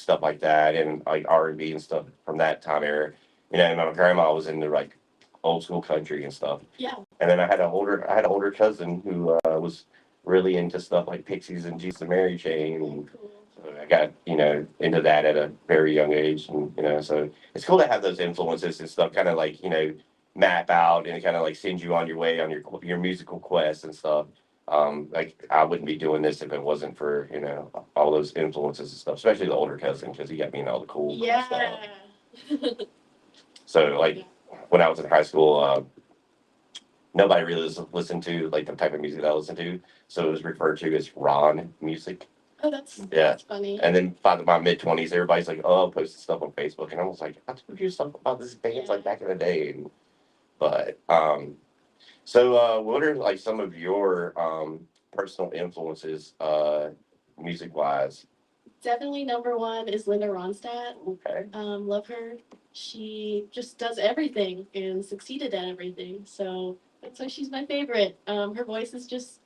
stuff like that, and like R&B and stuff from that time era. You know, and my grandma was into like old school country and stuff. Yeah. And then I had an older cousin who was really into stuff like Pixies and Jesus and Mary Chain, and Cool. so I got into that at a very young age, and so it's cool to have those influences and stuff, kind of like map out and kind of like send you on your way on your musical quest and stuff. Like I wouldn't be doing this if it wasn't for all those influences and stuff, especially the older cousin because he got me in all the cool stuff. Yeah. So like when I was in high school, nobody really listened to like the type of music that I listened to, so it was referred to as Ron music. Oh, that's funny. And then by my mid 20s, everybody's like, "Oh, posting stuff on Facebook," and I was like, "I told you stuff about this bands like back in the day." But so what are like some of your personal influences, music wise? Definitely number one is Linda Ronstadt. Okay. Love her. She just does everything and succeeded at everything. So that's why she's my favorite. Her voice is just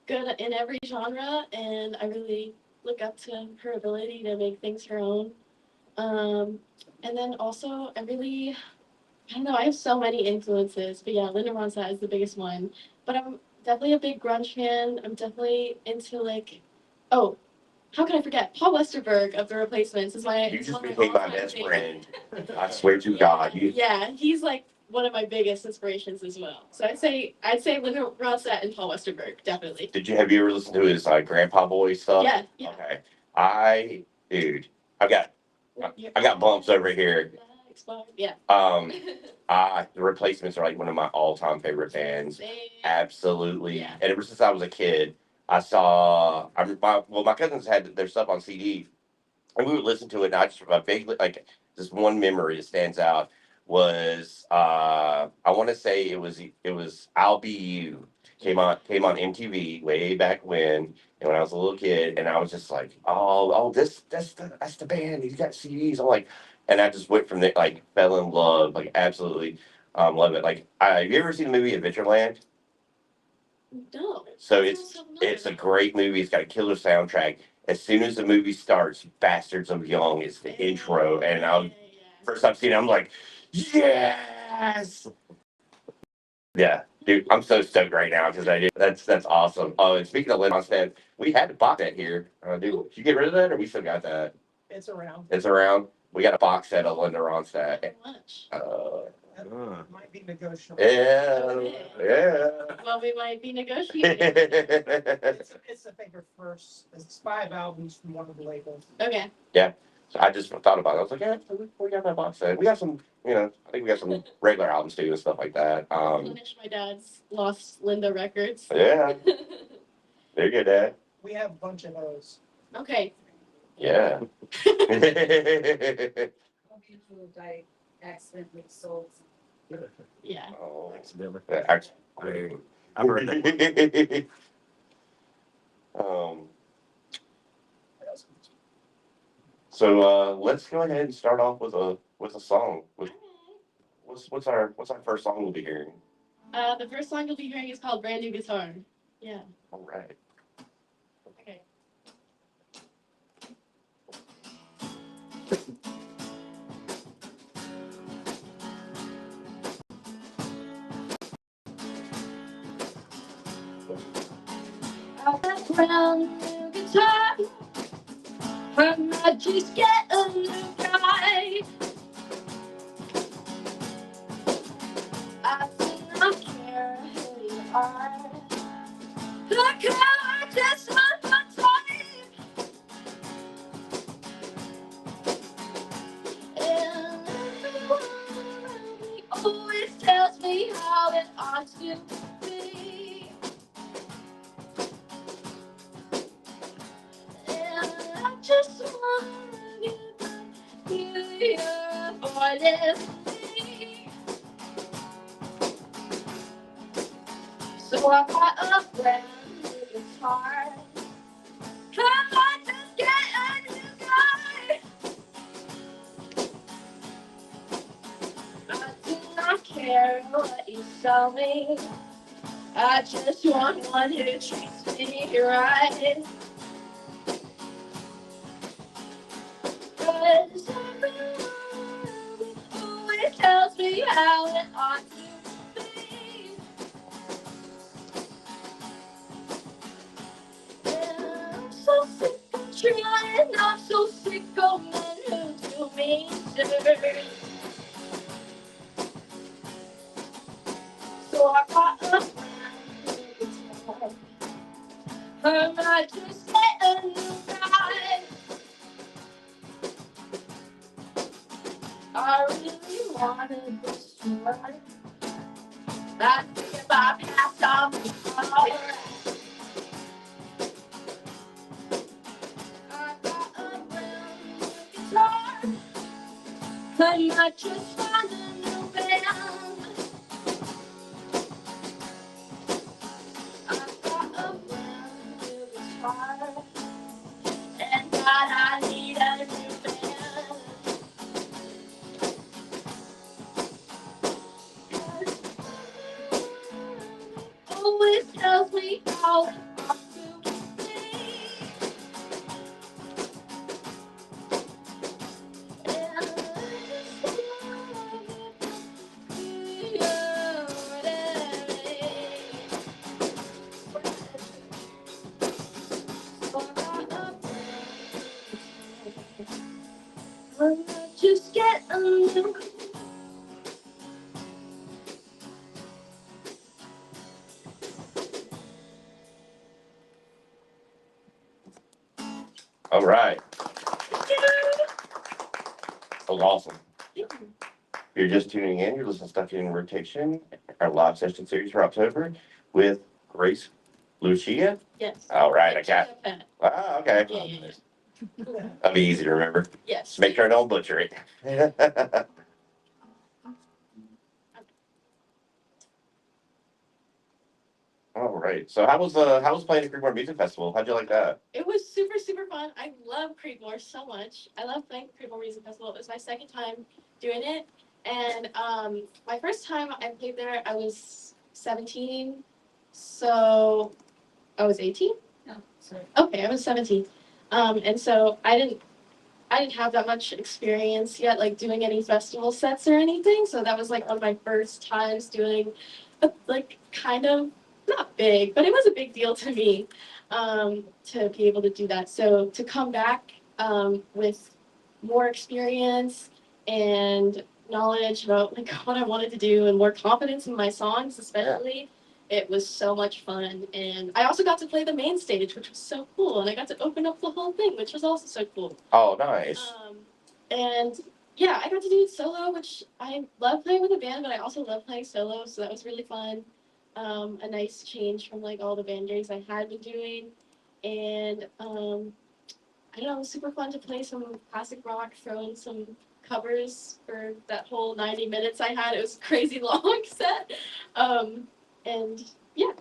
good in every genre, and I really look up to her ability to make things her own. Um, and then also, I don't know, I have so many influences, but yeah, Linda Ronstadt is the biggest one. But I'm definitely a big grunge fan. I'm definitely into oh, how can I forget? Paul Westerberg of The Replacements is You is just one of my became my all-time best favorites. friend. I swear to God. Yeah, he's like one of my biggest inspirations as well. So I'd say Linda Ronstadt and Paul Westerberg, definitely. Have you ever listened to his Grandpa Boy stuff? Yeah, yeah. Okay. Dude, I've got I got bumps over here. Yeah. The Replacements are like one of my all-time favorite bands. Same. Absolutely. Yeah. And ever since I was a kid, my cousins had their stuff on CD, and we would listen to it. And I just vaguely like this one memory that stands out was I want to say it was "I'll Be You" came on MTV way back when, and when I was a little kid, and I was just like, oh, that's the band. He's got CDs. I'm like, and I just went from there, like fell in love, like absolutely love it. Like, have you ever seen the movie Adventureland? No. So it's a great movie. It's got a killer soundtrack. As soon as the movie starts, Bastards of Young is the intro, and first I've seen it, I'm like, yes, yeah, dude, I'm so stoked right now because I did. That's awesome. Oh, and speaking of Lynn Ronstadt, we had the box set here. Did you get rid of that, or we still got that? It's around. It's around. We got a box set of Linda Ronstadt. How much? That might be negotiable. Yeah, yeah. Well, we might be negotiating. It's I think her first. It's 5 albums from one of the labels. Okay. Yeah. So I just thought about it. I was like, yeah, we got that box set. We got some, I think we got some regular albums too and stuff like that. Finish my dad's Lost Linda records. Yeah. There you go, Dad. We have a bunch of those. Okay. Yeah. I accidentally sold. Yeah. Oh, Accidentally. Actually, I've heard that. um, so let's go ahead and start off with a song. What's our first song we'll be hearing? The first song you'll be hearing is called Brand New Guitar. Yeah. All right. Okay. I got a brand new guitar. I might just get a new guy. I do not care who you are. Look how I just want my time. And everyone around me always tells me how it ought to be. And I just want to hear your voice. So I got a brand new guitar. I might just get a new guy. I do not care what you sell me. I just want one who treats me right. how it ought to be. Yeah, I'm so sick of trying, I'm so sick of men who do me dirt. So I got a plan. I might just get a new guy. I really wanted this one. I think about half time before. I got a brand new guitar. I might just find a new band. I got a brand new guitar. And God, I need a new band. Always tells me how it ought to be. And I just wanna be just get a new. All right. That was awesome. If you're just tuning in, you're listening to Stuff in Rotation, our live session series for October with Grace Lucia. Yes. All right, I got. That. Ah, okay. Yeah. That'll be easy to remember. Yes. Just make sure I don't butcher it. All right. So how was playing at Creekmore Music Festival? How'd you like that? It was super, super fun. I love Creedmoor so much. I love playing Creedmoor Music Festival. It was my second time doing it. And my first time I played there, I was 17. So I was 18? No, sorry. Okay, I was 17. And so I didn't have that much experience yet, like doing any festival sets or anything. So that was like one of my first times doing, like, kind of not big, but it was a big deal to me to be able to do that. So to come back with more experience and knowledge about like what I wanted to do and more confidence in my songs, especially. It was so much fun, and I also got to play the main stage, which was so cool, and I got to open up the whole thing, which was also so cool. Oh, nice. And yeah, I got to do it solo, which I love playing with a band, but I also love playing solo, so that was really fun. A nice change from like all the band gigs I had been doing, and I don't know, it was super fun to play some classic rock, throw in some covers for that whole 90 minutes I had. It was a crazy long set. And yeah,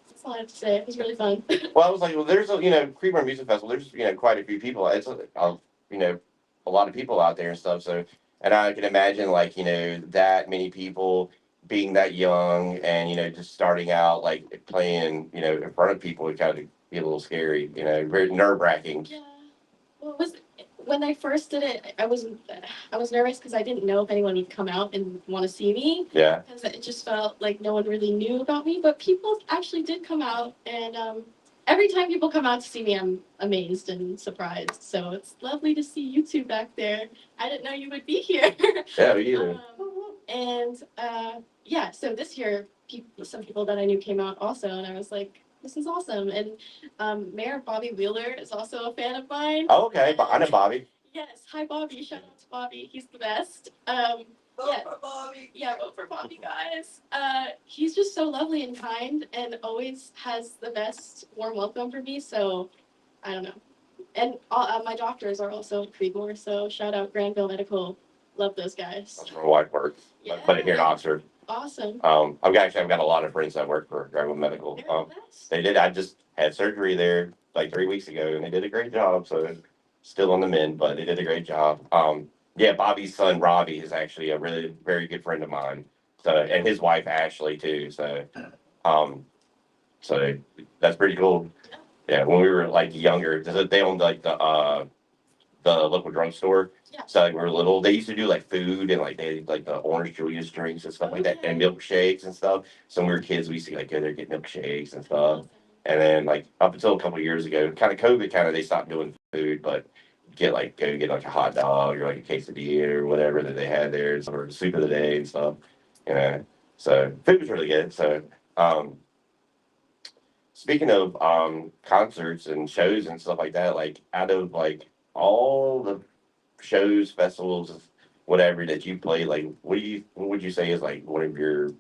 that's all I have to say. It was really fun. Well, I was like, well, there's a Creekmore Music Festival. There's quite a few people. It's a lot of people out there and stuff. So, and I can imagine like that many people being that young and just starting out like playing in front of people would kind of be a little scary. Very nerve wracking. Yeah. Well, it was when I first did it. I was nervous because I didn't know if anyone would come out and want to see me. Yeah. Because it just felt like no one really knew about me. But people actually did come out, and every time people come out to see me, I'm amazed and surprised. So it's lovely to see you two back there. I didn't know you would be here. Yeah, me either. And yeah, so this year, some people that I knew came out also, and I was like, this is awesome. And Mayor Bobby Wheeler is also a fan of mine. Oh, okay. I know Bobby. Yes, hi Bobby. Shout out to Bobby. He's the best. Vote for Bobby. Yeah, vote for Bobby, guys. He's just so lovely and kind, and always has the best warm welcome for me. So, I don't know. And my doctors are also at Creedmoor, so shout out Granville Medical. Love those guys. That's where my wife works. But here in Oxford. Awesome. I've got a lot of friends that work for Granville Medical. They're the best. They did. I just had surgery there like 3 weeks ago, and they did a great job. So still on the mend, but they did a great job. Yeah, Bobby's son Robbie is actually a really very good friend of mine. So and his wife Ashley too. So so that's pretty cool. Yeah, when we were like younger, they owned like the the local drugstore. Yeah. So like, when we were little, they used to do like food and like they like the orange Julius drinks and stuff like that, and milkshakes and stuff. So when we were kids, we used to like go there get milkshakes and stuff. And then like up until a couple of years ago, kind of COVID, kind of they stopped doing food, but go get like a hot dog or like a quesadilla or whatever that they had there, or soup of the day and stuff. You know, so food was really good. So um, speaking of concerts and shows and stuff like that, like out of like all the shows, festivals, whatever that you play, like what would you say is like one of your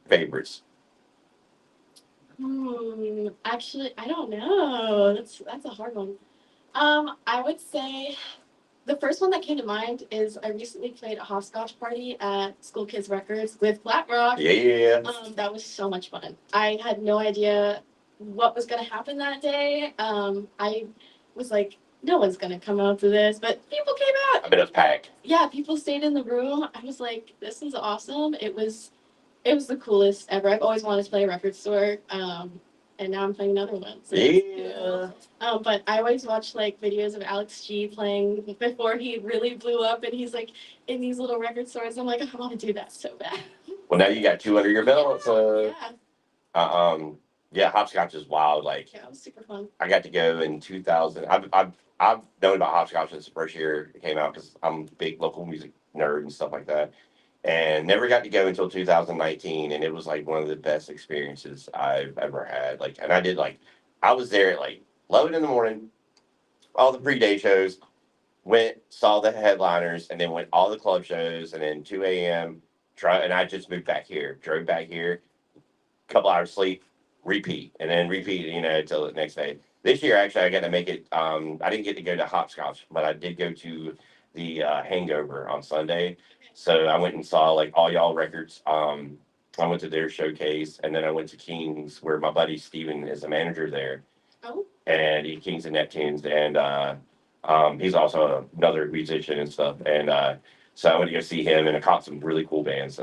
favorites? Actually, I don't know. That's a hard one. I would say the first one that came to mind is I recently played a hopscotch party at School Kids Records with Black Rock. Yeah. That was so much fun. I had no idea what was gonna happen that day. I was like, no one's gonna come out to this, but people came out. I bet it was packed. Yeah, people stayed in the room. I was like, this is awesome. It was the coolest ever. I've always wanted to play a record store. And now I'm playing another one. So that's cool. Yeah. But I always watch like videos of Alex G playing before he really blew up, and he's like in these little record stores. I'm like, I want to do that so bad. Well, now you got two under your belt. So Yeah, yeah, hopscotch is wild. Like yeah, it was super fun. I got to go in 2000. I've known about hopscotch since the first year it came out because I'm a big local music nerd and stuff like that. And never got to go until 2019, and it was like one of the best experiences I've ever had. Like, and I was there at like 11 in the morning, all the pre-day shows, went saw the headliners, and then went all the club shows, and then 2 a.m. And I just moved back here, drove back here, couple hours sleep, repeat, and then repeat, until the next day. This year, actually, I got to make it. I didn't get to go to hopscotch, but I did go to the Hangover on Sunday. So I went and saw like All Y'all Records. I went to their showcase, and then I went to Kings, where my buddy Steven is a manager there, Oh, and he Kings and Neptunes, and he's also another musician and stuff. And so I went to go see him, and I caught some really cool bands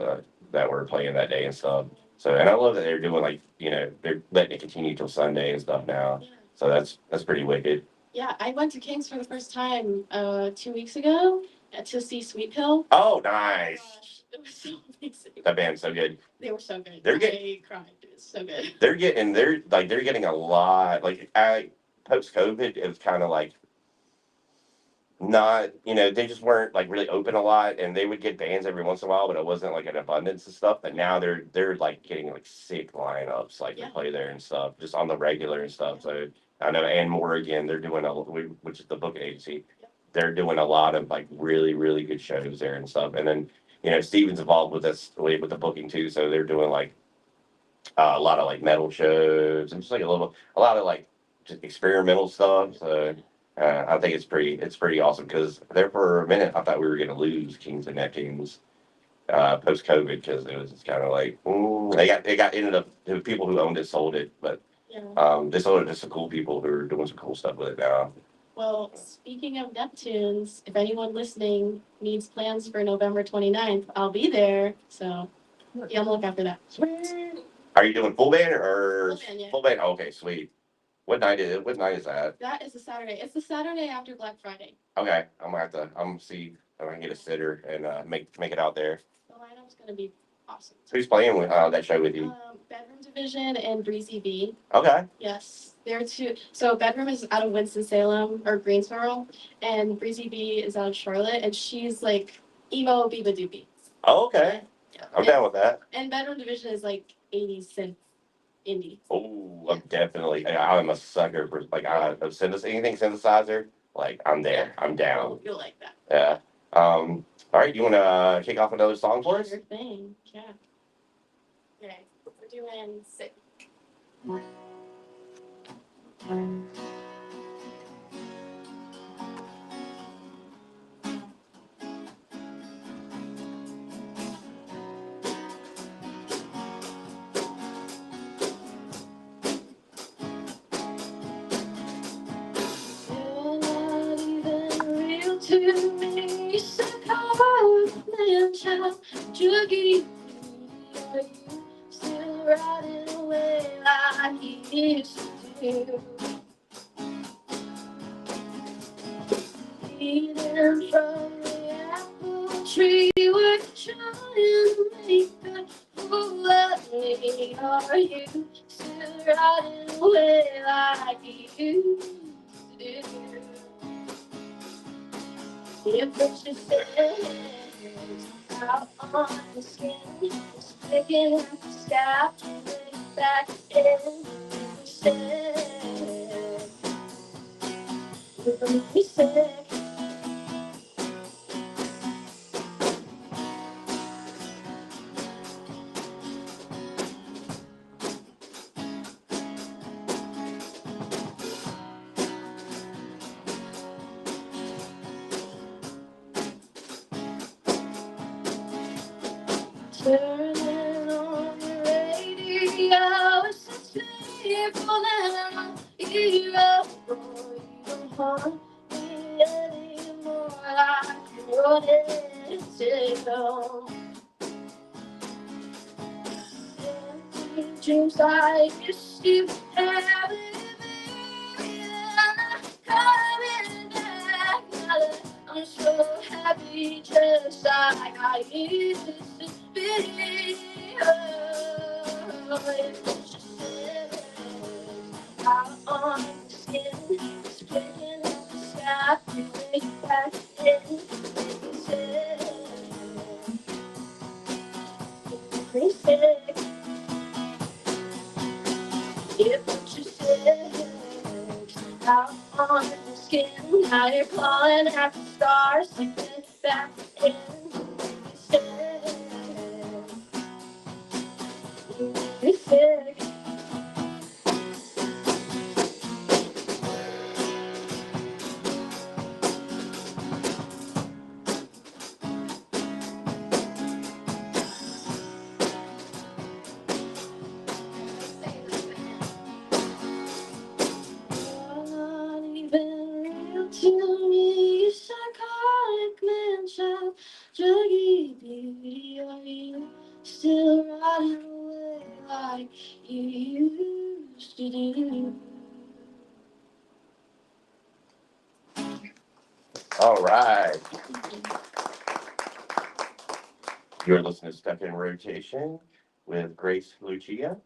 that were playing that day and stuff. So, and I love that they're doing like they're letting it continue till Sunday and stuff now. yeah. So that's pretty wicked. Yeah, I went to Kings for the first time 2 weeks ago to see Sweet Pill. Oh, Oh my nice! gosh, it was so amazing. That band's so good. They were so good. They're I cried. It was so good. They're getting a lot. Like I post COVID, it was kind of like not they just weren't like really open a lot, and they would get bands every once in a while, but it wasn't like an abundance of stuff. But now they're like getting like sick lineups, like Yeah. to play there and stuff, just on the regular and stuff. So I know Ann Morgan, they're doing which is the booking agency. They're doing a lot of like really really good shows there and stuff. And then Steven's involved with us with the booking too, so they're doing like a lot of like metal shows and just like a lot of like just experimental stuff. So I think it's pretty awesome because there for a minute I thought we were going to lose Kings and Neptunes post COVID because it was just kind of like ended up the people who owned it sold it, but Yeah. they sold it to some cool people who are doing some cool stuff with it now. Well, speaking of Neptunes, if anyone listening needs plans for November 29th, I'll be there. So be on the lookout for that. Are you doing full band or Full band, yeah. full band? Oh, okay, sweet. What night is it? What night is that? That is a Saturday. It's the Saturday after Black Friday. Okay, I'm gonna see if I can get a sitter and make it out there. The lineup's gonna be awesome. Who's playing with that show with you? Bedroom Division and Breezy B. Okay. Yes, they're two. So Bedroom is out of Winston-Salem or Greensboro, and Breezy B is out of Charlotte, and she's like emo Biba Doobie. Oh, okay. Yeah. I'm down with that. And Bedroom Division is like 80s synth indie. Oh, I'm a sucker for like anything synthesizer. Like I'm there. I'm down. You'll like that. Yeah. All right. You want to kick off another song for us? Sure thing. Yeah. Okay, we're doing Sick. You're not even real to me. Sick of man child, druggy. Are you still riding away like you used to do? eating from the apple tree. We're trying to make a fool of me. Are you still riding away like you do? If it's just out on the skin, it's picking at the sky, laying back in. We said, turning on the radio, it's such painful that I'm hero. You don't haunt me anymore like you wanted to go. Empty dreams I used to have, coming back. Now that I'm so happy, just like I used to be. Oh, it's just out on the skin, it's picking up the sky, way back in. They said, if what you said out on the skin, now you're clawing at the stars, sleeping back in. They said, you're not even real to me, you psychotic man child, druggy beauty. Are you still riding away like you used to do? All right. You're listening to Stuck in Rotation with Grace Lucia,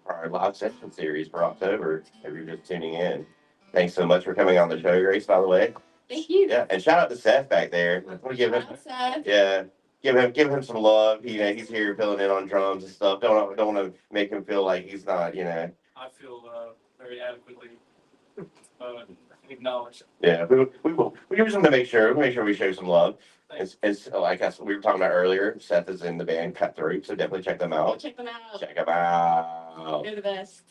our live session series for October. If you're just tuning in, thanks so much for coming on the show, Grace. By the way, Thank you. yeah, and shout out to Seth back there. I want to give him, Outside. yeah, give him some love. He's here filling in on drums and stuff. Don't want to make him feel like he's not, I feel very adequately acknowledged. Yeah, we just want to make sure we show some love. It's like we were talking about earlier. Seth is in the band Cutthroat, so definitely check them Go out. check them out. Check them out. They're the best.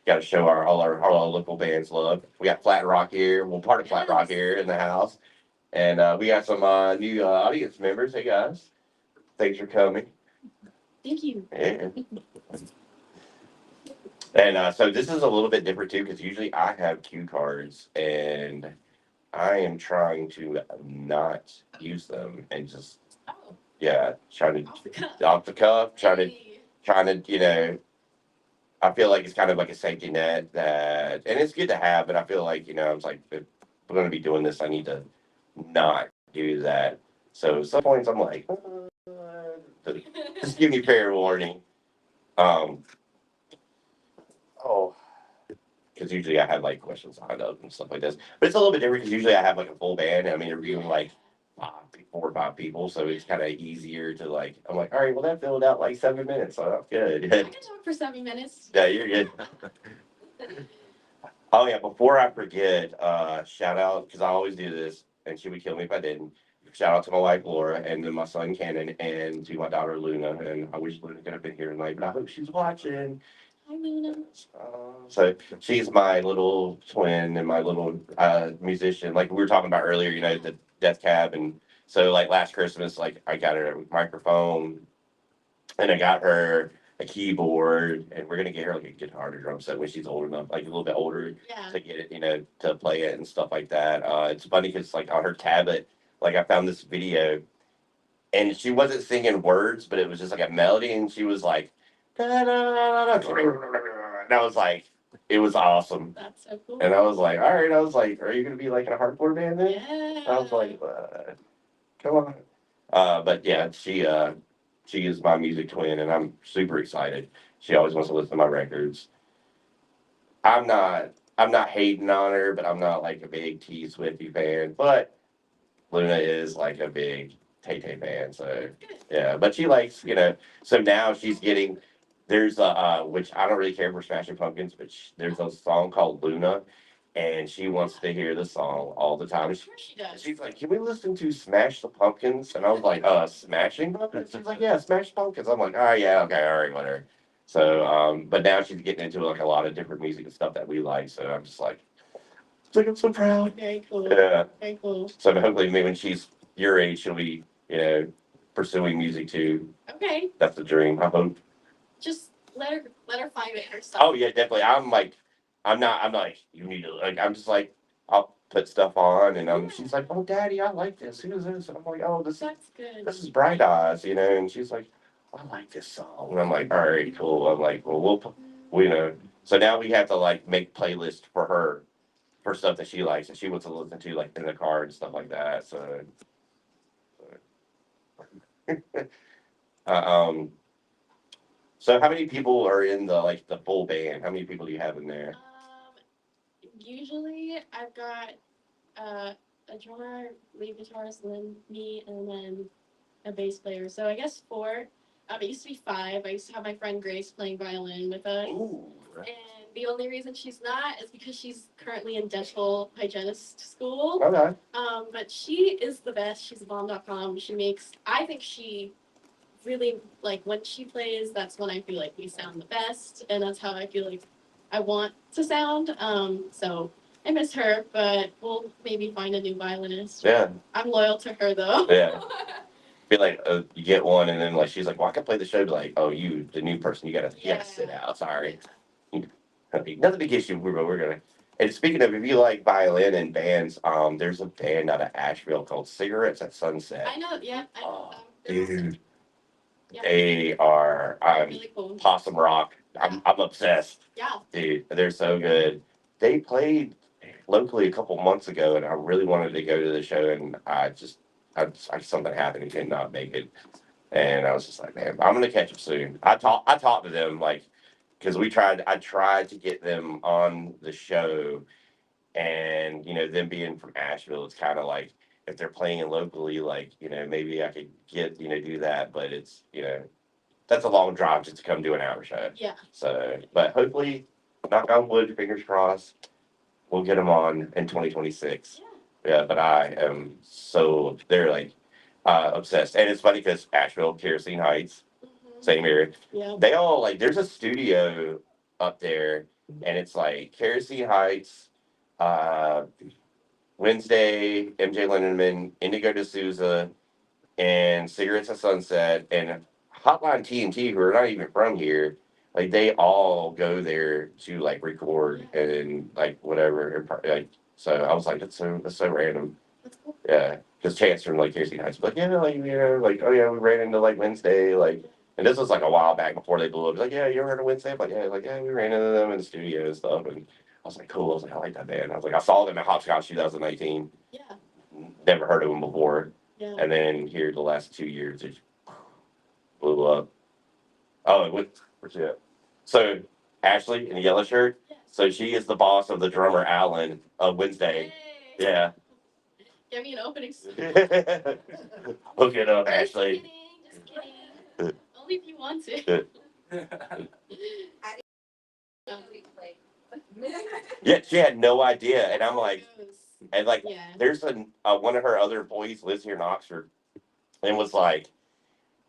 Got to show all our local bands love. We got Flat Rock here. Well, part of Flat Rock Yes. here in the house, and we got some new audience members. Hey guys, thanks for coming. Thank you. Yeah. And so this is a little bit different too, because usually I have cue cards, and I am trying to not use them and just Oh, trying off the cuff. to off the cuff, Hey. trying to I feel like it's kind of like a safety net that, and it's good to have, but I feel like I was like, if we're going to be doing this, I need to not do that. So some points I'm like, just give me fair warning. Um, oh, because usually I have like questions lined up and stuff like this, but it's a little bit different because usually I have like a full band. And I'm interviewing like 4 or 5 people, so it's kind of easier to like. I'm like, all right, well that filled out like 7 minutes, so that's good. I can talk for 7 minutes. Yeah, you're good. Oh yeah, before I forget, shout out because I always do this, and she would kill me if I didn't. Shout out to my wife Laura, and then my son Cannon, and to my daughter Luna. And I wish Luna could have been here tonight, but I hope she's watching. Hi, Luna. So she's my little twin and my little musician. Like we were talking about earlier, the Death Cab, and so like last Christmas, like I got her a microphone, and I got her a keyboard, and we're gonna get her like a guitar or drum set when she's old enough, like a little bit older, Yeah. to get it, to play it and stuff like that. It's funny because like on her tablet, like I found this video, and she wasn't singing words, but it was just like a melody, and she was like, da, da, da, da, da, and I was like, it was awesome. That's so cool. And I was like, all right. I was like, are you gonna be like in a hardcore band then? Yeah. I was like, come on. But yeah, she is my music twin, and I'm super excited. She always wants to listen to my records. I'm not hating on her, but I'm not like a big T Swifty fan. But Luna is like a big Tay Tay fan, so yeah. But she likes, so now she's getting there's a which I don't really care for Smashing Pumpkins, but there's a song called Luna, and she wants to hear the song all the time. Of course she does. She's like, "Can we listen to Smash the Pumpkins?" And I was like, Smashing Pumpkins?" She's like, "Yeah, Smash Pumpkins." I'm like, "Oh yeah, okay, all right, whatever." So, but now she's getting into like a lot of different music and stuff that we like. So I'm just like I'm so proud. Very cool. Yeah. Very cool. So hopefully, maybe when she's your age, she'll be, pursuing music too. Okay. That's the dream. I hope. Just let her find it herself. Oh yeah, definitely. I'm like, you need to like. I'm just like, I'll put stuff on, and she's like, "Oh, Daddy, I like this. Who is this?" And I'm like, "Oh, That's good. this is Bright Eyes," and she's like, "I like this song." And I'm like, "All right, cool." I'm like, "Well, So now we have to like make playlists for her for stuff that she likes and she wants to listen to like in the car and stuff like that. So, uh, um, so how many people are in the full band? How many people do you have in there? Usually I've got a drummer, lead guitarist, and then me, and then a bass player. So I guess four. It used to be five. I used to have my friend Grace playing violin with us. Ooh. And the only reason she's not is because she's currently in dental hygienist school. Okay. But she is the best. She's a bomb.com. I think she really, like, when she plays, that's when I feel like we sound the best. And that's how I feel like I want to sound. So I miss her, but we'll maybe find a new violinist. Yeah. I'm loyal to her, though. Yeah. Feel like you get one and then like she's like, "Well, I can play the show." Be like, "Oh, you, the new person, you gotta sit out. Sorry." Nothing against you, but we're gonna. And speaking of, if you like violin and bands, there's a band out of Asheville called Cigarettes at Sunset. I know, yeah. I know Oh, them. dude, Yeah. they are Really cool. Possum Rock. I'm obsessed, Yeah. dude. They're so good. They played locally a couple months ago, and I really wanted to go to the show, and something happened and could not make it. And I was just like, man, I'm gonna catch them soon. I talked to them like because I tried to get them on the show, and them being from Asheville, it's kind of like if they're playing locally, like maybe I could get do that, but it's that's a long drive just to come do an hour show. Yeah. So, but hopefully, knock on wood, fingers crossed, we'll get them on in 2026. Yeah, but I am so they're like obsessed, and it's funny because Asheville, Kerosene Heights, Mhm. same area. Yeah. They all like there's a studio up there, and it's like Kerosene Heights, uh, Wednesday, MJ Linderman, Indigo D'Souza, and Cigarettes at Sunset, and Hotline TNT, who are not even from here. Like they all go there to like record and like whatever. Like so, I was like, that's so random. That's cool. Yeah, because Chance from like Kerosene Heights, like like like oh yeah, we ran into like Wednesday, like, and this was like a while back before they blew up. He's like, yeah, you ever heard of Wednesday? I'm like yeah, we ran into them in the studio and stuff, and I was like, cool. I was like, I like that band. I was like, I saw them at Hopscotch 2019. Yeah. Never heard of them before, Yeah. and then here the last 2 years, it blew up. Oh, where's she at? So Ashley in the yellow shirt. Yeah. So she is the boss of the drummer Alan of Wednesday. Yay. Yeah. Give me an opening. Hook it up, Just Ashley. kidding. Just kidding. Only if you want to. We play. Yeah, she had no idea, and I'm like, and like, Yeah. there's one of her other employees lives here in Oxford, and was like,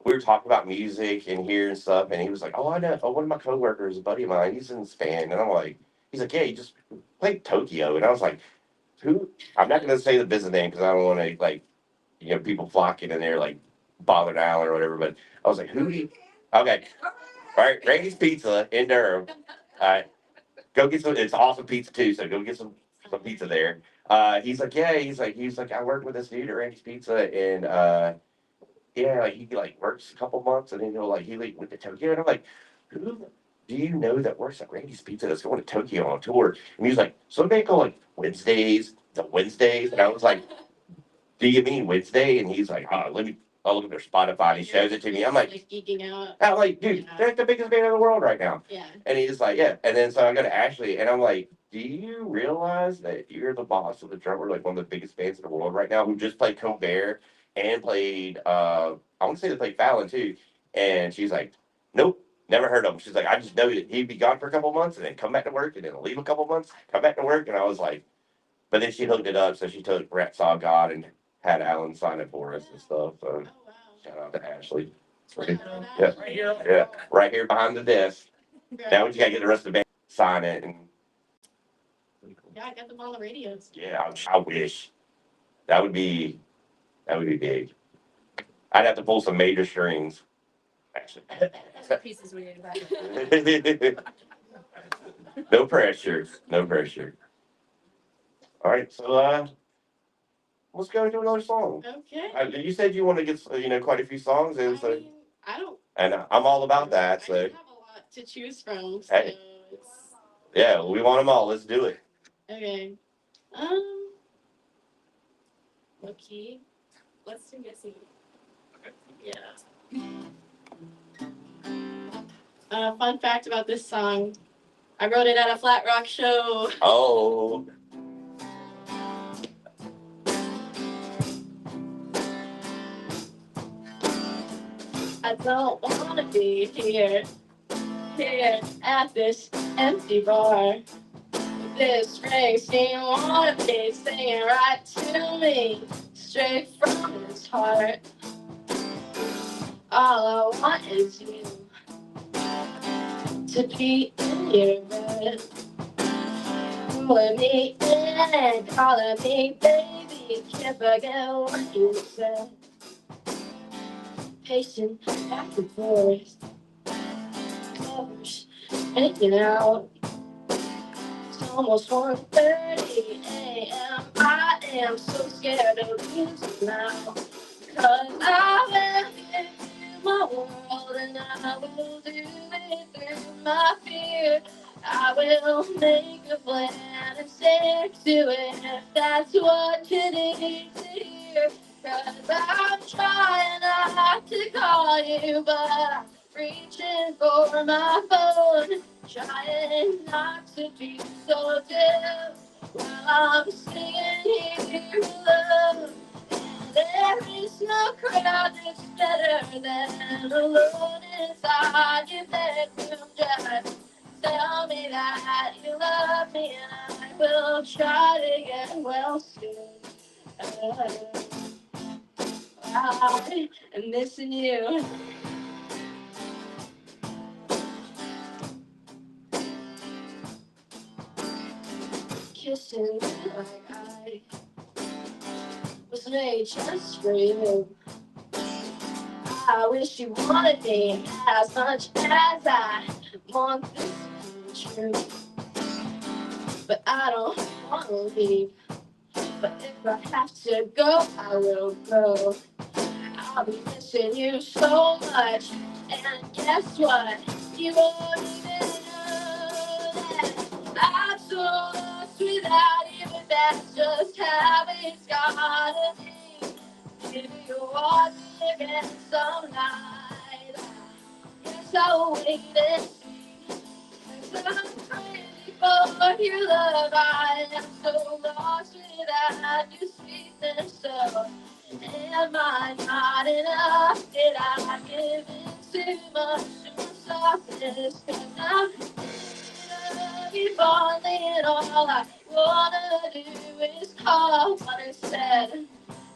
we were talking about music and here and stuff, and he was like, oh, I know, one of my coworkers, a buddy of mine, he's in this band, and I'm like, he's like, yeah, he just played Tokyo, and I was like, who? I'm not gonna say the business name because I don't want to like, people flocking in there like Bothered Allen or whatever, but I was like, who? Okay, all right, Randy's Pizza in Durham. All right, go get some. It's awesome pizza too, so go get some pizza there. He's like, yeah, he's like, I work with this dude at Randy's Pizza, and yeah, like he like works a couple months, and then he like went to Tokyo, and I'm like, who do you know that works at Randy's Pizza that's going to Tokyo on tour? And he was like, so they go like Wednesdays to Wednesdays. And I was like, do you mean Wednesday? And he's like, oh, I'll look at their Spotify. And he shows it to me. I'm like, geeking out. dude, Yeah. they're like the biggest band in the world right now. Yeah. And he's like, yeah. And then so I go to Ashley and I'm like, do you realize that you're the boss of the drummer, like one of the biggest bands in the world right now, who just played Colbert and played, I want to say they played Fallon too. And she's like, nope, never heard of him. She's like, I just know that he'd be gone for a couple months and then come back to work and then leave a couple months, come back to work. And I was like, but then she hooked it up. So she took Rat Saw God and had Alan sign it for us and stuff. So Oh, wow. shout out to Ashley. Right. Yeah. Right here. Yeah, right here behind the desk. Now we just gotta get the rest of the band to sign it, and Yeah, I got them on the radios. yeah, I wish that would be big. I'd have to pull some major strings, actually. Pieces we need back. No pressure, no pressure. All right, so let's go do another song. Okay. You said you want to get quite a few songs, I and so mean, I don't. and I'm all about that. I So have a lot to choose from. So Hey. it's yeah, we want them all. Let's do it. okay. What key? Let's sing it. Sing it. Yeah. Fun fact about this song. I wrote it at a Flat Rock show. Oh. I don't wanna be here at this empty bar. This ring scene wanna be singing right to me, straight from his heart. All I want is you to be in your bed, pulling me in, calling me baby. Can't forget what you said. Pacing back and forth, covers hanging out. It's almost 1:30 a.m. I am so scared of losing now. 'Cause I will give you my world and I will do it through my fear. I will make a plan and stick to it if that's what you need to hear. 'Cause I'm trying not to call you, but I'm reaching for my phone. Trying not to be so deaf while I'm singing here alone. And there is no crowd that's better than alone inside your bedroom. Just tell me that you love me and I will try to get well soon. I am missing you. Kissing you like I was made just for you. I wish you wanted me as much as I want this to be true. But I don't want to leave. But if I have to go, I will go. I'll be missing you so much. And guess what? You won't even know that I'm so lost without you. But that's just how it's gotta be. If you want me again some night, I guess I'll wait and see. 'Cause I'm crazy for your love. I am so lost without your sweetness. So am I not enough? Did I give in too much to my softness? 'Cause I'm keep falling and all I wanna do is call. But instead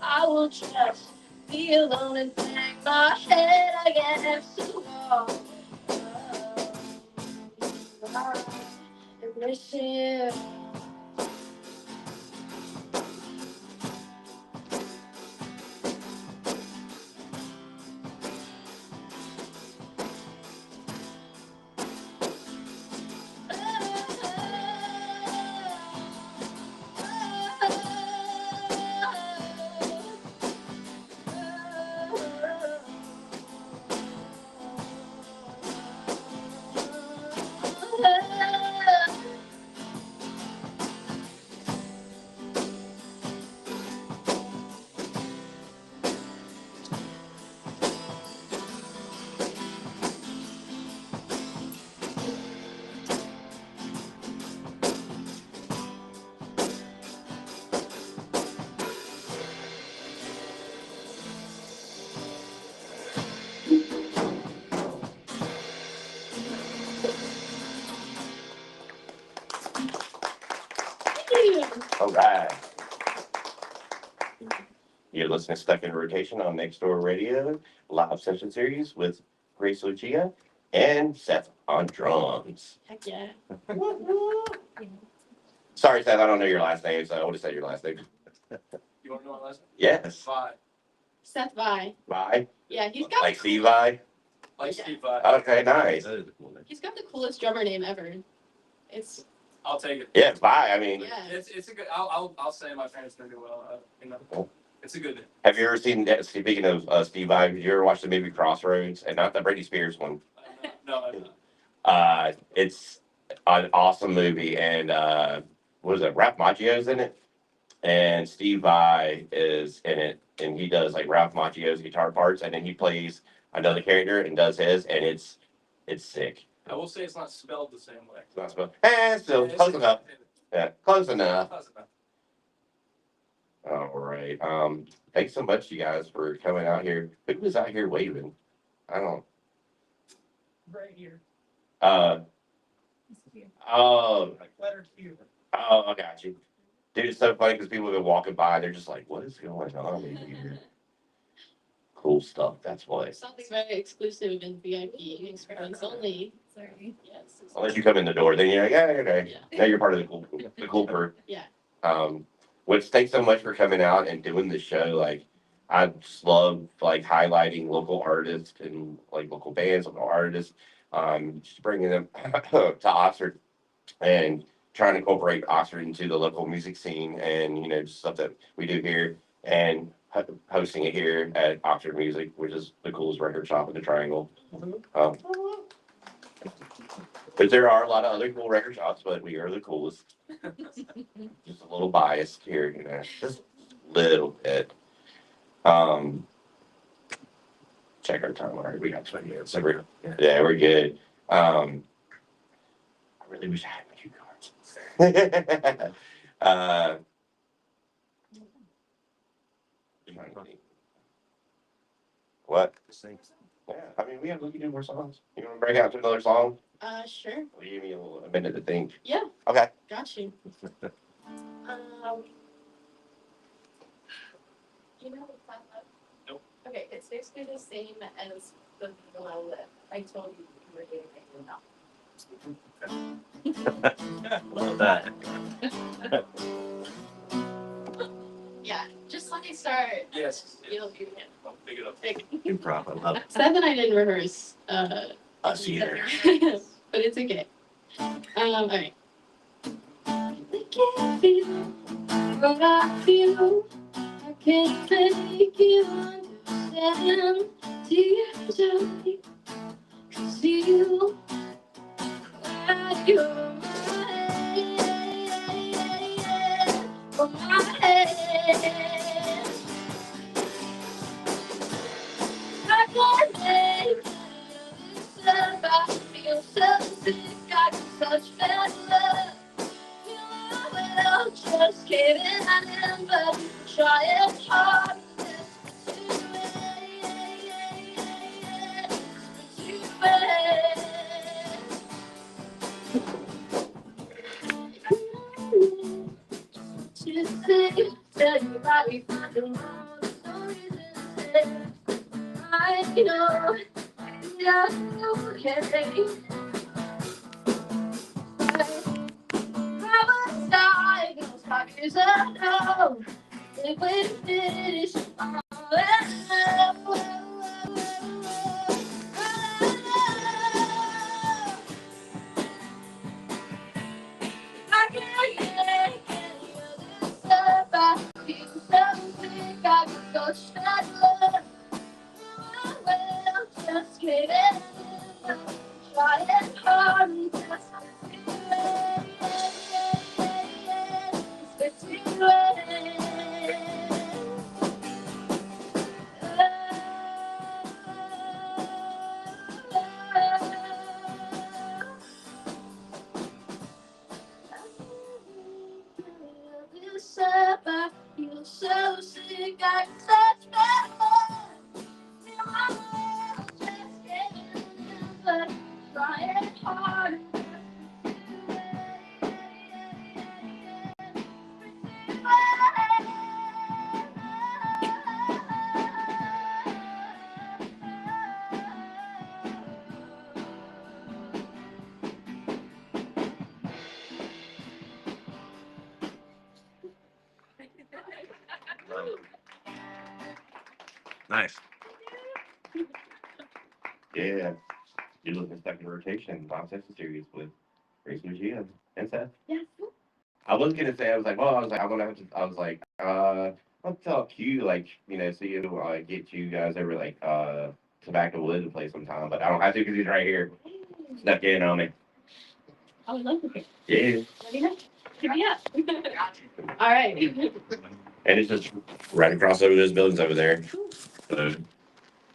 I will just be alone and bang my head against the wall. And missing you. All right. You're listening to Stuck in Rotation on Next Door Radio, live session series with Grace Lucia and Seth on drums. Heck yeah. Sorry, Seth, I don't know your last name, so I would have said your last name. You want to know my last name? Yes. Vi. Seth Vi. Vi? Yeah, he's got Like the Steve coolest- Vi? Like Yeah. Steve Vi. Okay, nice. That is a cool name. He's got the coolest drummer name ever. It's I'll take it. Yeah, Vi. I mean, yeah. It's a good. I'll say my parents know me well. It's a good name. have you ever seen, speaking of Steve Vai, have you ever watched the movie Crossroads? And not the Britney Spears one. No, I'm not. It's an awesome movie, and what is it? Ralph Macchio's in it, and Steve Vai is in it, and he does like Ralph Macchio's guitar parts, and then he plays another character and does his, and it's sick. I will say it's not spelled the same way. It's not supposed. Still It's- close enough. Yeah, close enough. Close enough. All right. Thanks so much, you guys, for coming out here. Who was out here waving? I don't. Right here, Oh, like letter Q. I got you. Dude, it's so funny because people have been walking by, they're just like, what is going on in here? Cool stuff, that's what. Something very exclusive and VIP experience only. Sorry. Yes. Unless you come in the door, then you're like, yeah, okay. Yeah. Now you're part of the cool crew. Yeah. Which thanks so much for coming out and doing the show. Like, I just love like highlighting local artists and like local bands, local artists, just bringing them to Oxford and trying to incorporate Oxford into the local music scene and, you know, just stuff that we do here and hosting it here at Oxford Music, which is the coolest record shop in the Triangle. Um, but there are a lot of other cool record shops, but we are the coolest. Just a little biased here, you know, just a little bit. Check our time. All right, we got 20 minutes. So yeah, we're good. I really wish I had my cue cards. What? Sing. Yeah, I mean, we can do more songs. You want to break out to another song? Sure. Will you give me a minute to think? Yeah. Okay. Got you. You know what Flat Love? Nope. Okay, it's basically the same as the below that I told you you were doing it now. Love that. Yeah. Just let me start. Yes. You'll be I'll pick it up. Improv, I love it. Seth and I didn't rehearse. Us either. But it's okay. All right. I can't feel what I feel. I can't make you understand. Tears of me, 'cause you are your for my head. I can't make this up. I feel so sick. I got such bad luck. Feel I will just give it in, but trying hard. To say, tell you about me, finding all the stories in there. I know, yeah, okay. I was diagnosed 5 years ago. They waited to finish all that love. I can't make any of this stuff. I feel so sick. I got such bad luck. I will just give it in. Trying hard and just to I feel so sick, I such bad luck. I will just give it in, but trying hard. Nice. Yeah. You're looking stuck in rotation. Bob Texas series with Grace Mejia and Seth. Yes. I was gonna say, I'm gonna have to, I'll tell Q, like, see you, get you guys over, like, Tobacco Wood to play sometime, but I don't have to because he's right here. Snuck in on me. I would love to hear. Yeah. Let me know. Hit me up. All right. And it's just right across over those buildings over there. So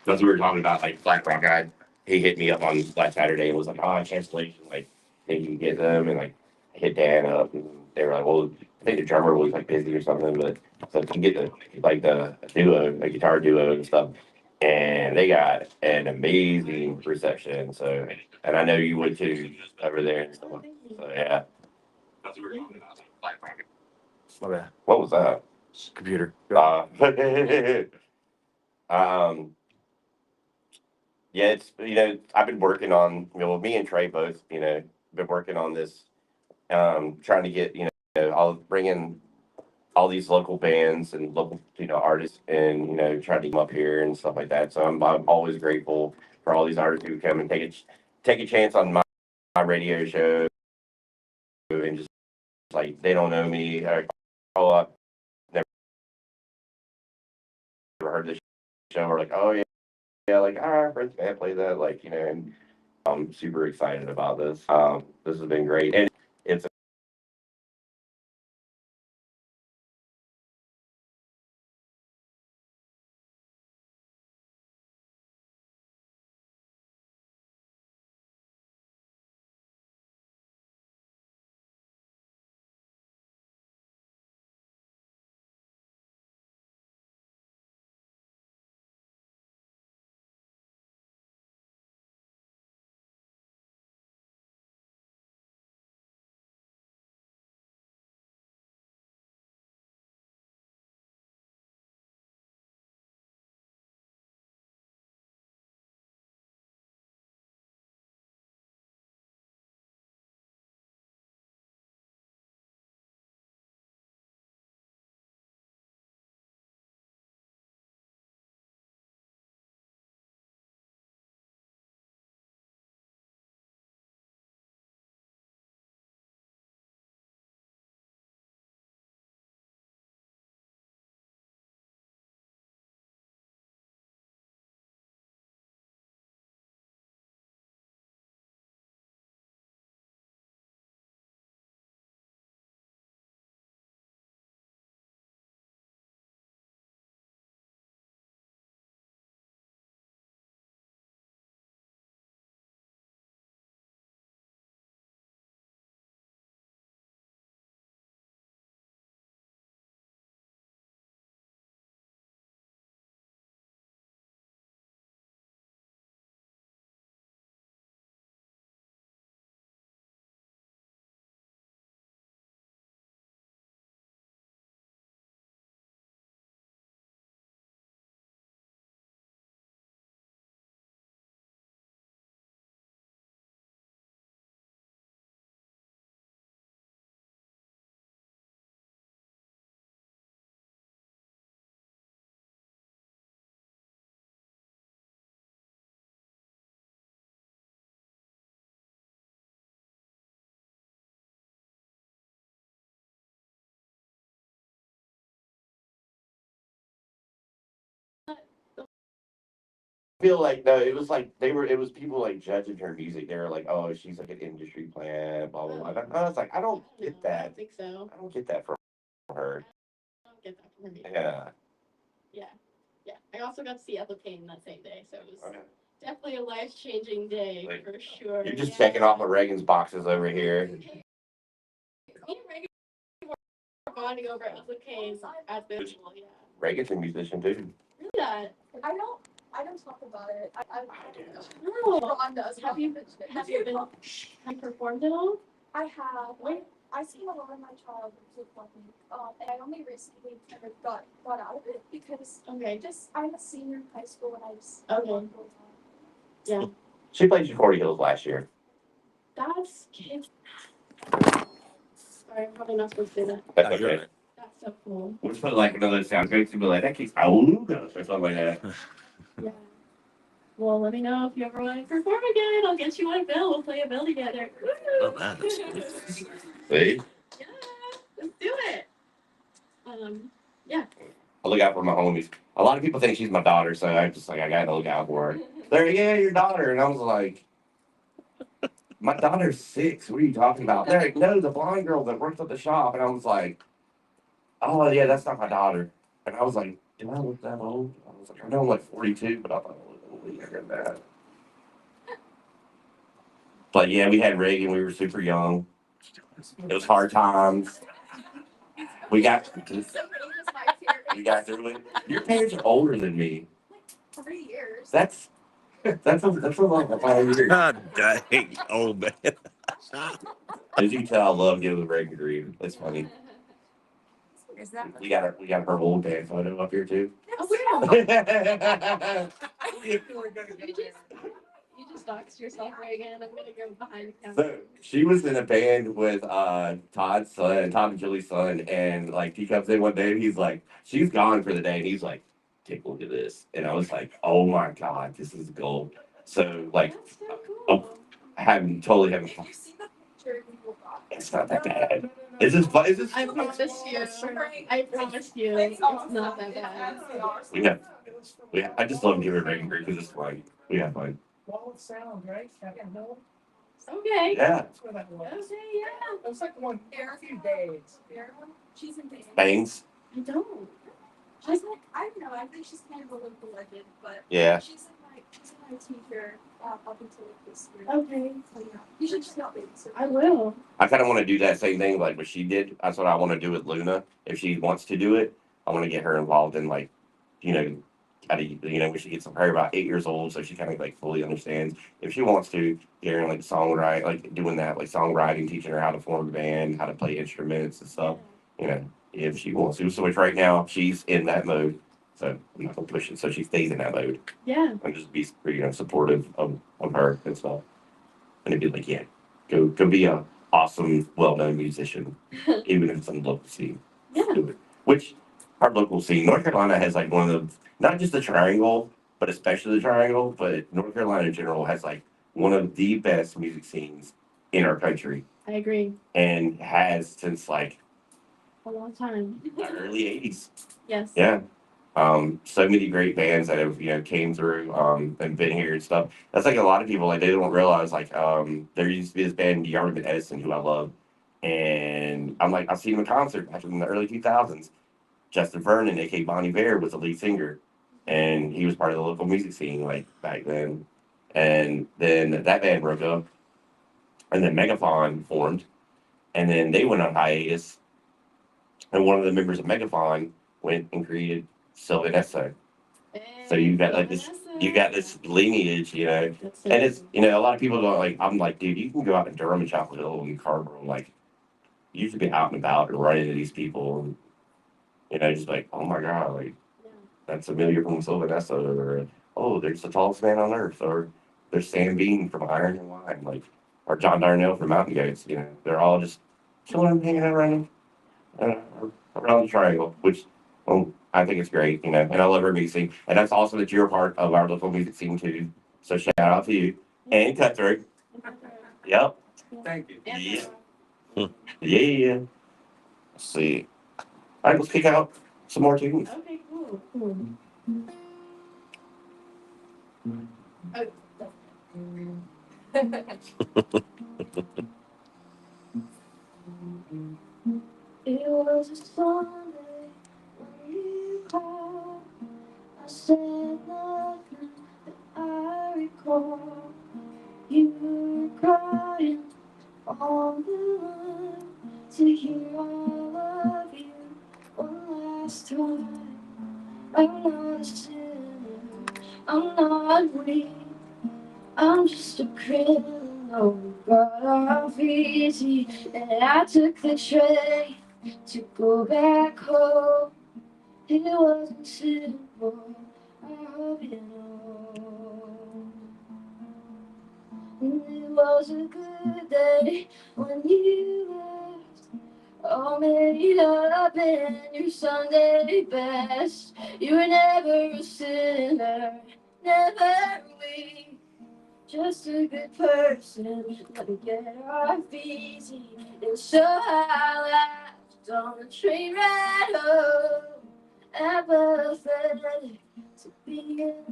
that's what we were talking about, like Black Rock guy. He hit me up on last Saturday and was like, "Oh, cancellation, like, think you can get them?" And like hit Dan up, and they were like, "Well, I think the drummer was like busy or something, but so can get the duo, a guitar duo and stuff." And they got an amazing reception. So, and I know you would too over there and stuff. So yeah. That's what we were talking about, like Black Rock. My bad. What was that? Computer. Um, yeah, it's, I've been working on, me and Trey both, been working on this, trying to get, I'll bring in all these local bands and local, artists and, trying to get them up here and stuff like that. So I'm always grateful for all these artists who come and take a chance on my radio show and just like, they don't know me or call up, never heard this show or like, oh yeah, like, our friends band play that, like, and I'm super excited about this. This has been great. And it's feel like no, it was like it was people like judging her music. They were like, "Oh, she's like an industry plant, blah blah blah." And I was like, I don't get I that. don't think so. I don't get that from her. I don't get that from me. Yeah. Yeah. Yeah. I also got to see Ethel Kane that same day, so it was Okay. definitely a life-changing day Like, for sure. You're just Yeah. checking off of Reagan's boxes over here. Me and Reagan were bonding over Ethel Kane at the school, yeah. Reagan's a musician too. Really that? I don't talk about it. I No. Ron does. Have you performed at all? I have. Where? I spent a lot of my childhood performing, and I only recently kind of got out of it because Okay. I'm a senior in high school and I just Okay. work full time. Yeah. She played Chicory Hills last year. That's kids. Sorry, I'm probably not supposed to say that. That's No, you're okay. right. That's So cool. We'll just put like another sound effect to be like that kid's Aoluga or something like that. Yeah. Well, let me know if you ever want to perform again. I'll get you on a bill. We'll play a bill together. Oh, man, that's cool. See? Yeah, let's do it. Yeah. I look out for my homies. A lot of people think she's my daughter, so I just like I gotta look out for her. They're yeah, your daughter, and I was like, my daughter's 6. What are you talking about? They're like, no, the blonde girl that works at the shop, and I was like, oh yeah, that's not my daughter. And I was like, do I look that old? I was like, I know I'm like 42, but I thought I looked a little younger than that. But yeah, we had Reagan. We were super young. It was hard times. We got we got through it. Your parents are older than me. 3 years. That's that's a lot of 5 years. God dang, old man. As you can tell, I love giving Reagan grief. That's funny. Is that? We got her old band photo up here too. Oh, wow. You just doxed yourself, Reagan. I'm gonna go behind the camera. So she was in a band with Todd's son, Todd and Julie's son, and like he comes in one day and he's like, she's gone for the day, and he's like, take a look at this. And I was like, oh my god, this is gold. So like That's so cool. I haven't totally haven't Have you seen the picture you got? it's not that bad. Is this fun? Is this I promise you. I promise you. It's not that bad. I just love giving Reagan grief because it's fun. We have fun. Wall of Sound, right? Capitol Hill? Okay. Yeah. That's where that was. Okay, yeah. It was like one a few days. She's in band. Bangs. I don't. She's like, I don't know, I think she's kind of a local legend, but Yeah. she's my teacher up until this year. Okay. So yeah, you should just help me. I will. I kind of want to do that same thing like what she did. That's what I want to do with Luna. If she wants to do it, I want to get her involved in like, you know, when she gets her about 8 years old, so she kind of like fully understands. If she wants to, get her in like songwriting, like doing that, like songwriting, teaching her how to form a band, how to play instruments and stuff. You know, if she wants to. So which right now she's in that mode. So I'm not gonna push it. So she stays in that mode Yeah. and just be supportive of her and stuff. And it'd be like, yeah, go be a awesome, well known musician, even if it's on the local scene. Yeah. Do it. Which our local scene, North Carolina has like one of the not just the Triangle, but especially the Triangle, but North Carolina in general has like one of the best music scenes in our country, I agree. and has since like A long time. the early '80s. Yes. Yeah. So many great bands that have came through and been here and stuff. That's like a lot of people like they don't realize like there used to be this band Yarm and Edison who I love, and I'm like I've seen them in concert back in the early 2000s. Justin Vernon, aka Bonnie Bear, was the lead singer, and he was part of the local music scene like back then. And then that band broke up, and then Megafaun formed, and then they went on hiatus, and one of the members of Megafaun went and created Sylvan Esso. So you got like this, you got this lineage, That's and it's a lot of people don't like. I'm like, dude, you can go out to Durham and Chapel Hill and Carrboro, like you should be out and about and run into these people, and just like, oh my god, like that's Amelia from Sylvan Esso, or oh, there's the tallest man on earth, or there's Sam Bean from Iron and Wine, like, or John Darnell from Mountain Goats. They're all just chilling, hanging out around the Triangle, which I think it's great, and I love our music scene, and that's awesome that you're a part of our local music scene too. So shout out to you and Cutthroat. Yep. Thank you. Yeah. Yeah. Let's see. All right, let's kick out some more tunes. Okay, cool. It was a Sunday when you called. I said nothing that I recall. You were crying on the line to hear I love you one last time. I'm not a sinner, I'm not weak. I'm just a criminal, got off easy, and I took the train to go back home. It wasn't simple, I hope you know. And it was a good day when you left. all made up in your Sunday best. You were never a sinner, never weak. Just a good person, let me get off easy. And so I laughed on the train ride home, apathetic to be alone.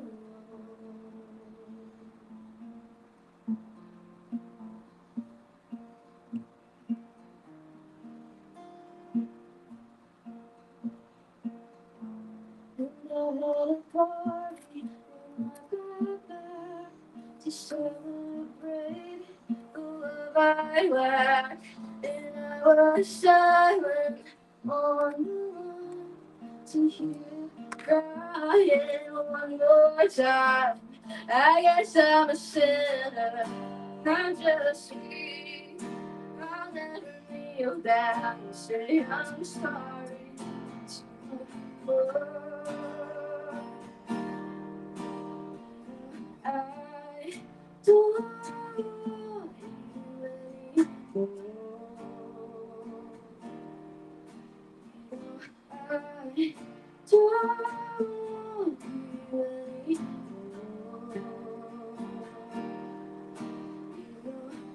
And I had a party when I got back to celebrate the love I lack. And I was silent on the line to hear crying one more time. I guess I'm a sinner, I'm just weak. I'll never kneel down and say I'm sorry to the world. I don't want you anymore. I don't want you anymore.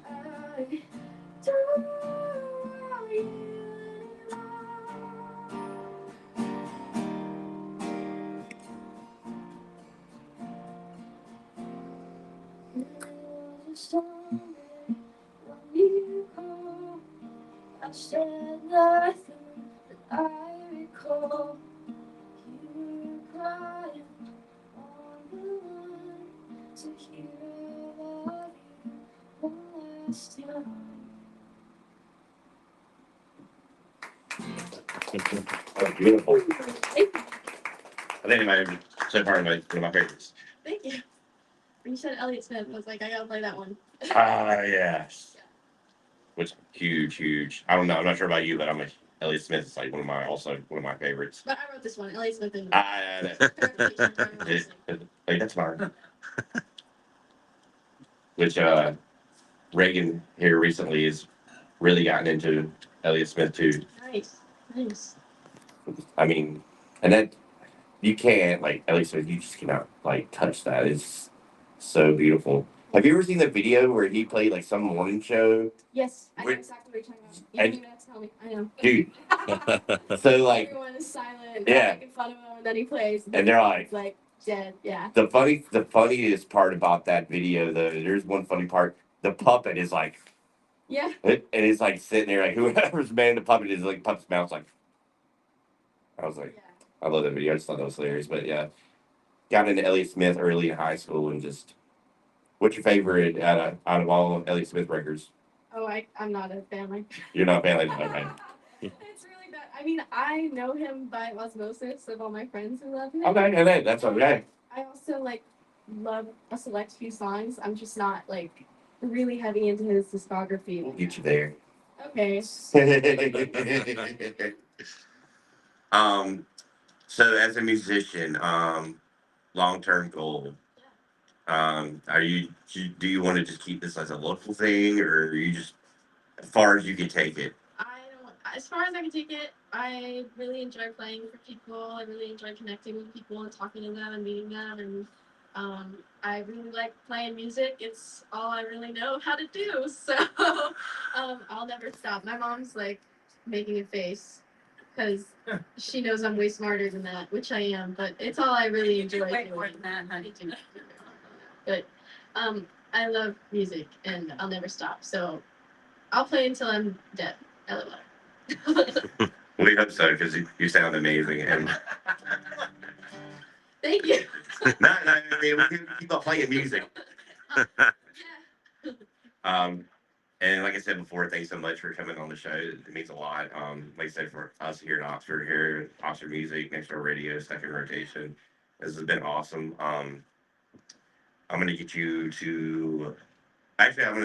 I don't want you anymore. It was a Sunday when you called. I said nothing that I recall. You were crying on the line to hear I love you one last time. Oh, beautiful. Thank you. I think it might have so far one of my favorites. Thank you. When you said Elliott Smith, I was like, I gotta play that one. Ah, yes. Which huge, huge. I don't know. I'm not sure about you, but I'm a Elliott Smith is like one of my favorites. But I wrote this one, Elliott Smith and Hey, that's fine. Which Reagan here recently has really gotten into Elliott Smith too. Nice, nice. I mean, and that you can't like Elliott Smith. You just cannot like touch that. It's so beautiful. Have you ever seen the video where he played like some morning show? Yes, I know Wait. exactly what you're talking about. You And- don't even have to tell me. I know. Dude, so like Everyone is silent. Yeah. Making fun of him, and then he plays. And they're like- it's like dead. Yeah. the funniest part about that video though, there's one funny part. The puppet is like Yeah. and it's like sitting there like whoever's manning the puppet is like puppet's mouth's like I was like, Yeah. I love that video. I just thought that was hilarious. But yeah. Got into Elliott Smith early in high school and just what's your favorite out of all of Elliott Smith records? Oh, I'm not a fan. Like. You're not a fan like okay. It's really bad. I mean, I know him by osmosis of all my friends who love him. Okay, that's okay. I also like love a select few songs. I'm just not like really heavy into his discography. We'll get you there. Okay. So as a musician, long-term goal, do you want to just keep this as a local thing or are you just as far as you can take it? As far as I can take it, I really enjoy playing for people. I really enjoy connecting with people and talking to them and meeting them. And I really like playing music. It's all I really know how to do. So I'll never stop. My mom's like making a face because she knows I'm way smarter than that, which I am. But it's all I really enjoy Way doing. more than that, honey. But I love music and I'll never stop. So I'll play until I'm dead. LOL. We hope so because you sound amazing and Thank you. no, I mean, we can keep on playing music. And like I said before, thanks so much for coming on the show. It means a lot. Like I said, for us here in Oxford, here at Oxford Music, Next Door Radio, Second Rotation, this has been awesome. I'm gonna get you to. Actually, I'm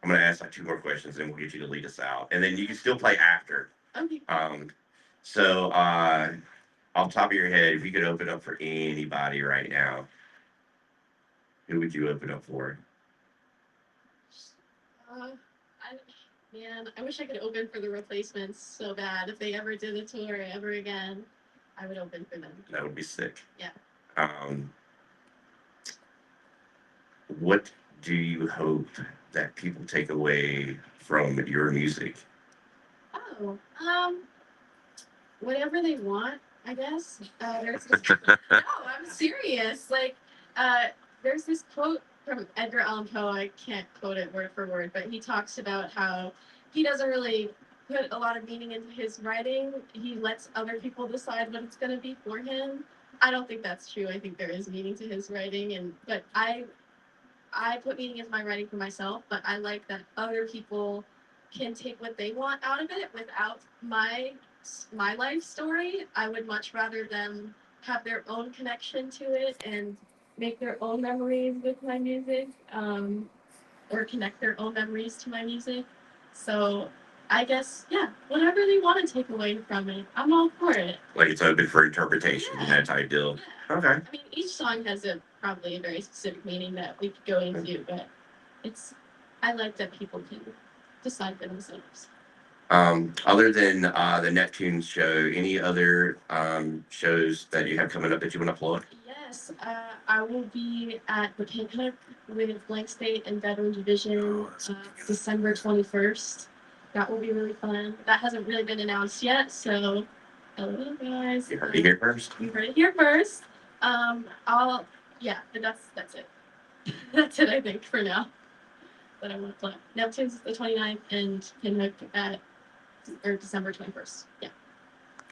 gonna ask like two more questions, and we'll get you to lead us out, and then you can still play after. Okay. So off the top of your head, if you could open up for anybody right now, who would you open up for? I, Man, I wish I could open for the Replacements so bad. If they ever did a tour ever again, I would open for them. That would be sick. Yeah. What do you hope that people take away from your music? Oh, whatever they want, I guess. There's this, no, I'm serious. Like, uh, there's this quote from Edgar Allan Poe. I can't quote it word for word, but he talks about how he doesn't really put a lot of meaning into his writing. He lets other people decide what it's going to be for him. I don't think that's true. I think there is meaning to his writing, but I put meaning into my writing for myself. But I like that other people can take what they want out of it without my life story. I would much rather them have their own connection to it and make their own memories with my music, or connect their own memories to my music. So I guess, yeah, whatever they want to take away from it, I'm all for it. Like it's open for interpretation and that type deal. Yeah. Okay. I mean, each song has probably a very specific meaning that we could go into, but I like that people can decide for themselves. Other than the Neptunes show, any other shows that you have coming up that you want to plug? Yes, I will be at the Picnic with Blank State and Veteran Division December 21st. That will be really fun. That hasn't really been announced yet, so hello guys. You heard it here first. You heard it here first. But that's it. That's it, I think, for now. That I want to play. Neptune's the 29th and Pinhook at December 21st. Yeah.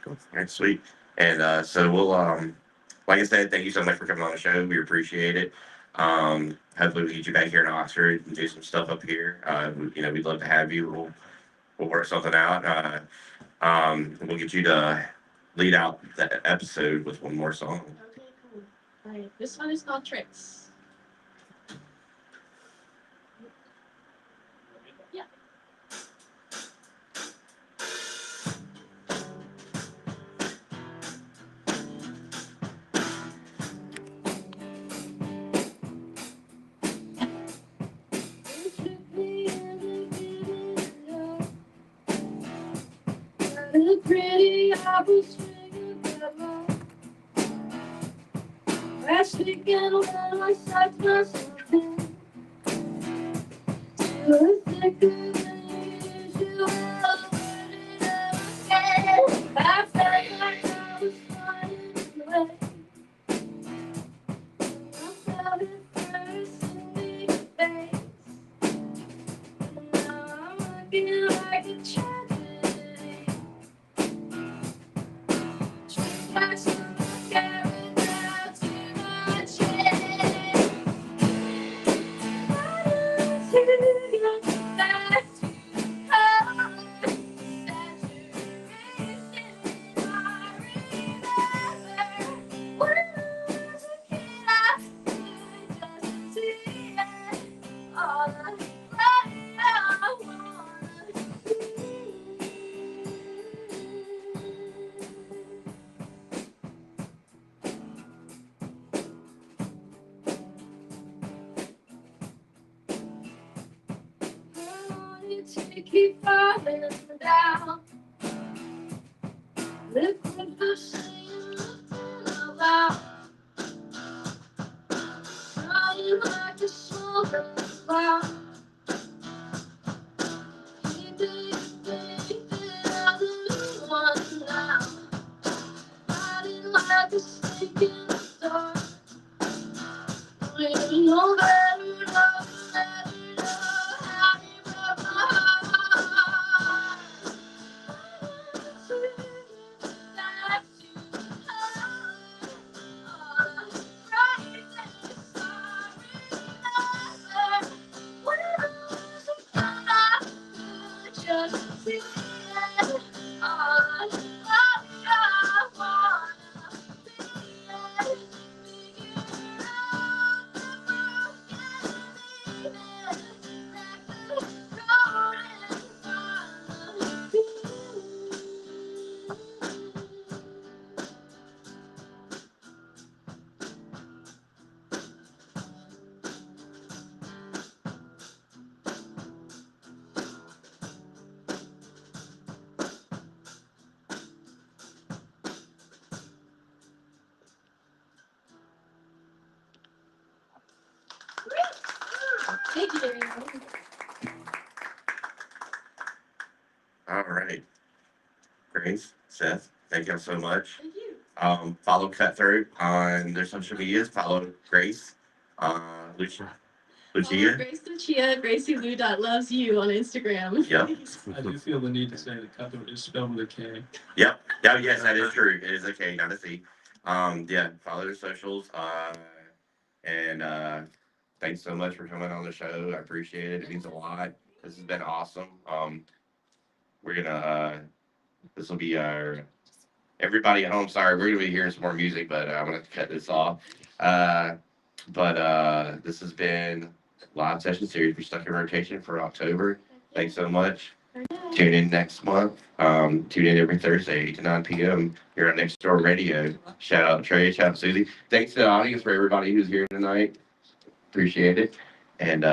Cool. All right, sweet. And so we'll like I said, thank you so much for coming on the show. We appreciate it. Hopefully we get you back here in Oxford and do some stuff up here. We'd love to have you. We'll work something out. We'll get you to lead out the episode with one more song. Okay, cool. All right. This one is called Tricks. Yeah. The pretty apple swinging devil. Last weekend when I sat myself in, you were thicker than usual. I felt like I was flying away. I felt it first in your face. Now I'm looking like a tragedy. Just carried out to my chest. Why don't you get back to home? Saturation, I remember when I was a kid. I could just see it all the way I wanna be. I wanted to keep falling down. Liquid pushing about. Running like a smoking cloud. You think that I'm the one now. Hiding like a snake in the dark. When you know better, never know how you broke my heart. Back to home. All the bright days I remember. When I was a kid, I could just see it. All the way I wanna be it. Figure out the Thank you. All right. Grace, Seth, thank y'all so much. Thank you. Follow Cutthroat on their social medias. Follow Grace, Lucia. Follow Grace Lucia, GracieLou.loves you on Instagram. Yep. I do feel the need to say that Cutthroat is spelled with a K. Yep. Yeah, yes, that is true. It is okay, not a C. Yeah, follow their socials. And thanks so much for coming on the show. I appreciate it. It means a lot. This has been awesome. We're gonna this will be our everybody at home. Sorry, we're gonna be hearing some more music, but I'm gonna have to cut this off. But this has been live session series for Stuck in Rotation for October. Thanks so much. Tune in next month. Tune in every Thursday, 8 to 9 p.m. here on Next Door Radio. Shout out Trey, shout out Susie. Thanks to the audience for everybody who's here tonight. Appreciate it. And